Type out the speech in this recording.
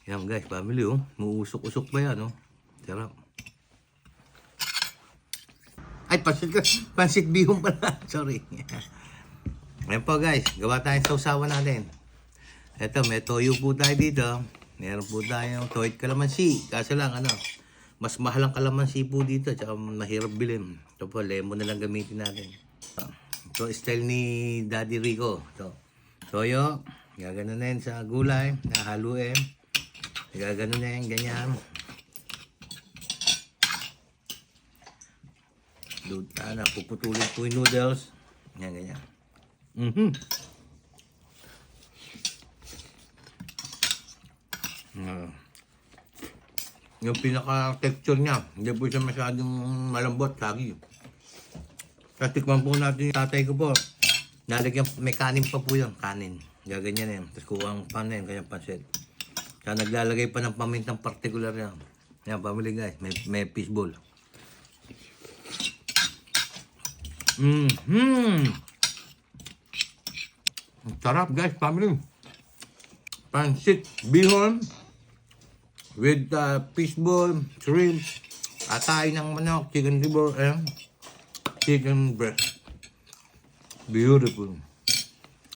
Yan guys, family oh. Muusok-usok pa yan oh. Sarap. Ay, pansit bihon pala. Sorry. Ayan po guys, gawa tayong sausawan natin. Ito, may toyo po tayo dito. Meron po tayong toyot kalamansi. Kaso lang, mas mahal ang kalamansi po dito. Tsaka mahirap bilhin. Ito po, lemon na lang gamitin natin. Ito, style ni Daddy Rico. Ito, toyo. Gaganunin sa gulay. Nahaluin. Gaganunin, ganyan. Puputulin po yung noodles. Yan, ganyan. Yung pinaka-texture niya, hindi po siya masyadong malambot, lagi. Tikman po natin yung tatay ko po. Nalagyan, may kanin pa po yun, kanin. Gaganyan yan. Tapos kuha ang pan na yun, kanyang pansit. Kaya naglalagay pa ng pamintang particular yan. Yan, family guys, may fishball. Sarap guys, family. Pansit bihon with fishball, shrimp, atay ng manok, chicken liver, and chicken breast. Beautiful.